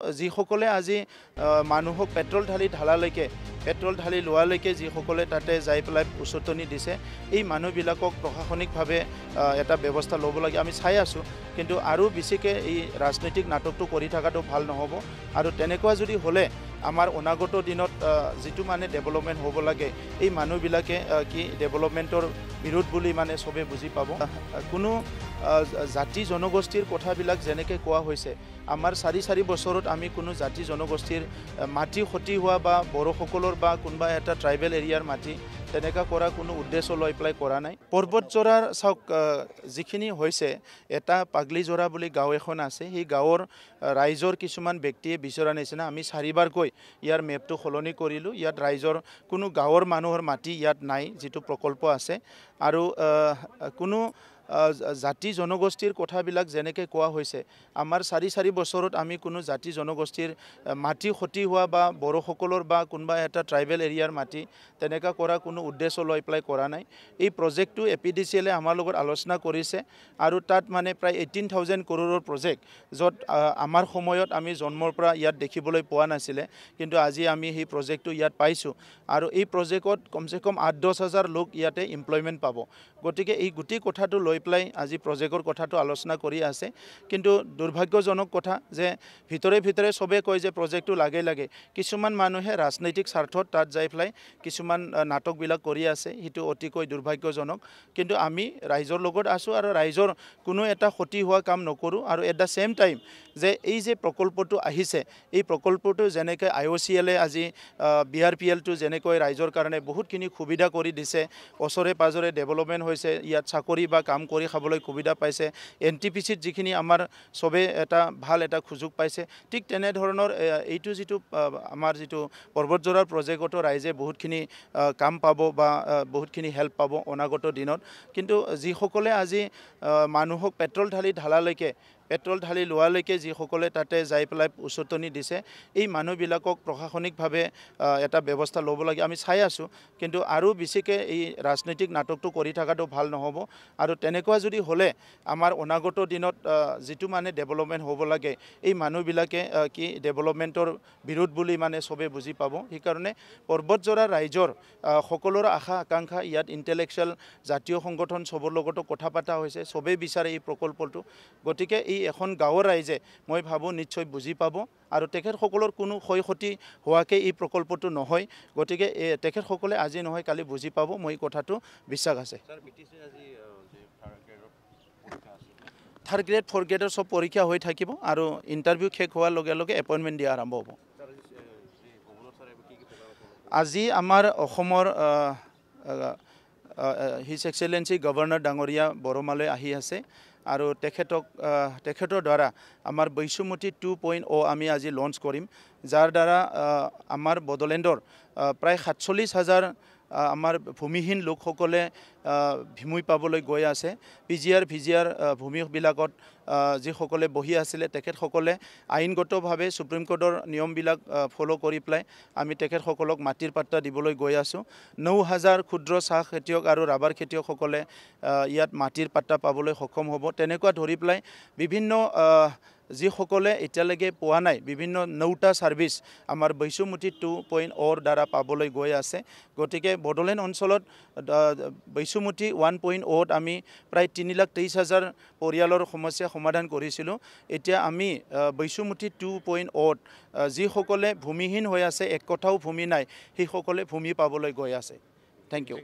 যিসকলে আজি মানুহক পেট্ৰল ঢালি লোৱালৈকে যিসকলে তাতে যাই পেলাই উচতনি দিছে এই মানুহবিলাকক প্ৰশাসনিকভাৱে এটা ব্যৱস্থা ল'ব লাগে আমি চাই আছোঁ কিন্তু আৰু বেছিকৈ এই ৰাজনৈতিক নাটকটো কৰি থকাটো ভাল নহ'ব আৰু তেনেকুৱা যদি হ'লে আমাৰ অনাগত দিনত যিটো মানে ডেভেলপমেণ্ট হ'ব লাগে এই মানুহবিলাকে কি ডেভেলপমেণ্টৰ বিৰোধ বুলি মানে চবে বুজি পাব কোনো জাতি জনগোষ্ঠীৰ কথাবিলাক যেনেকৈ কোৱা হৈছে আমাৰ 4 বছৰত আমি কোনো জাতি জনগোষ্ঠীৰ মাটি ক্ষতি হোৱা বা বড়োসকলৰ বা কোনোবা এটা ট্ৰাইবেল এৰিয়াৰ মাটি তেনেকুৱা কৰা কোনো উদ্দেশ্য লৈ পেলাই কৰা নাই পৰ্বতজোৰাৰ চাওক যিখিনি হৈছে এটা পাগলিজোৰা বুলি গাঁও এখন আছে সেই গাঁৱৰ ৰাইজৰ কিছুমান ব্যক্তিয়ে বিচৰা নিচিনা আমি 4বাৰকৈ ইয়াৰ মেপটো সলনি কৰিলোঁ ইয়াত ৰাইজৰ কোনো গাঁৱৰ মানুহৰ মাটি ইয়াত নাই যিটো প্ৰকল্প আছে আৰু কোনো জাতি জনগোষ্ঠীৰ কথাবিলাক যেনেকৈ কোৱা হৈছে আমাৰ 4 বছৰত আমি কোনো জাতি জনগোষ্ঠীৰ মাটি ক্ষতি হোৱা বা বড়োসকলৰ বা কোনোবা এটা ট্ৰাইবেল এৰিয়াৰ মাটি তেনেকুৱা কৰা কোনো উদ্দেশ্য লৈ পেলাই কৰা নাই এই প্ৰজেক্টটো APDCLে আমাৰ লগত আলোচনা কৰিছে আৰু তাত মানে প্ৰায় 18,000 কৰোৰৰ প্ৰজেক্ট য'ত আমাৰ সময়ত আমি জন্মৰ পৰা ইয়াত দেখিবলৈ পোৱা নাছিলে কিন্তু আজি আমি সেই প্ৰজেক্টটো ইয়াত পাইছোঁ আৰু এই প্ৰজেক্টত কমচে কম 8-10 হাজাৰ লোক ইয়াতে এমপ্লয়মেণ্ট পাব গতিকে এই গোটেই কথাটো লৈ পেলাই আজি প্ৰজেক্টৰ কথাটো আলোচনা কৰি আছে কিন্তু দুৰ্ভাগ্যজনক কথা যে ভিতৰে চবে কয় যে প্ৰজেক্টটো লাগে কিছুমান মানুহে ৰাজনৈতিক স্বাৰ্থত তাত যাই পেলাই কিছুমান নাটকবিলাক কৰি আছে সেইটো অতিকৈ দুৰ্ভাগ্যজনক কিন্তু আমি ৰাইজৰ লগত আছোঁ আৰু ৰাইজৰ কোনো এটা ক্ষতি হোৱা কাম নকৰোঁ আৰু এট দ্য সেম টাইম যে এই যে প্ৰকল্পটো আহিছে এই প্ৰকল্পটো যেনেকৈ IOCLে আজি BRPLটো যেনেকৈ ৰাইজৰ কাৰণে বহুতখিনি সুবিধা কৰি দিছে ওচৰে পাজৰে ডেভেলপমেণ্ট হৈছে ইয়াত চাকৰি বা কাম কৰি খাবলৈ সুবিধা পাইছে NTPCত যিখিনি আমাৰ চবে এটা ভাল এটা সুযোগ পাইছে ঠিক তেনেধৰণৰ এইটো যিটো আমাৰ যিটো পৰ্বতজোৰাৰ প্ৰজেক্টতো ৰাইজে বহুতখিনি কাম পাব বা বহুতখিনি হেল্প পাব অনাগত দিনত কিন্তু যিসকলে আজি মানুহক পেট্ৰল ঢালি লোৱালৈকে যিসকলে তাতে যাই পেলাই উচতনি দিছে এই মানুহবিলাকক প্ৰশাসনিকভাৱে এটা ব্যৱস্থা ল'ব লাগে আমি চাই আছোঁ কিন্তু আৰু বেছিকৈ এই ৰাজনৈতিক নাটকটো কৰি থকাটো ভাল নহ'ব আৰু তেনেকুৱা যদি হ'লে আমাৰ অনাগত দিনত যিটো মানে ডেভেলপমেণ্ট হ'ব লাগে এই মানুহবিলাকে কি ডেভেলপমেণ্টৰ বিৰোধ বুলি মানে চবে বুজি পাব সেইকাৰণে পৰ্বতজোৰা ৰাইজৰ সকলোৰে আশা আকাংক্ষা ইয়াত ইণ্টেলেকচুৱেল জাতীয় সংগঠন চবৰ লগতো কথা পতা হৈছে চবেই বিচাৰে এই প্ৰকল্পটো গতিকে এই এখন গাঁৱৰ ৰাইজে মই ভাবোঁ নিশ্চয় বুজি পাব আৰু তেখেতসকলৰ কোনো ক্ষয় ক্ষতি হোৱাকৈ এই প্ৰকল্পটো নহয় গতিকে তেখেতসকলে আজি নহয় কালি বুজি পাব মই কথাটো বিশ্বাস আছে থাৰ্ড গ্ৰেড 4th গ্ৰেডৰ সব পৰীক্ষা হৈ থাকিব আৰু ইণ্টাৰভিউ শেষ হোৱাৰ লগে লগে এপইণ্টমেণ্ট দিয়া আৰম্ভ হ'ব আজি আমাৰ অসমৰ হিজ এক্সেলেঞ্চি গভৰ্ণৰ ডাঙৰীয়া বৰমালৈ আহি আছে আৰু তেখেতৰ দ্বাৰা আমাৰ বৈশুমতি 2.0 আমি আজি লঞ্চ কৰিম যাৰ দ্বাৰা আমাৰ বড়োলেণ্ডৰ প্ৰায় 47,000 আমাৰ ভূমিহীন লোকসকলে ভূমি পাবলৈ গৈ আছে PGR ভূমিবিলাকত যিসকলে বহি আছিলে তেখেতসকলে আইনগতভাৱে সুপ্ৰিম কোৰ্টৰ নিয়মবিলাক ফলো কৰি পেলাই আমি তেখেতসকলক মাটিৰ পাট্টা দিবলৈ গৈ আছোঁ 9,000 ক্ষুদ্ৰ চাহ খেতিয়ক আৰু ৰাবাৰ খেতিয়কসকলে ইয়াত মাটিৰ পাট্টা পাবলৈ সক্ষম হ'ব তেনেকুৱা ধৰি পেলাই বিভিন্ন যিসকলে এতিয়ালৈকে পোৱা নাই বিভিন্ন 9টা ছাৰ্ভিচ আমাৰ বৈশুমতি 2.0 দ্বাৰা পাবলৈ গৈ আছে গতিকে বড়োলেণ্ড অঞ্চলত বৈশুমতি 1.0ত আমি প্ৰায় 3,23,000 পৰিয়ালৰ সমস্যা সমাধান কৰিছিলোঁ এতিয়া আমি বৈশুমতি 2.0ত যিসকলে ভূমিহীন হৈ আছে এক কঠাও ভূমি নাই সেইসকলে ভূমি পাবলৈ গৈ আছে থেংক ইউ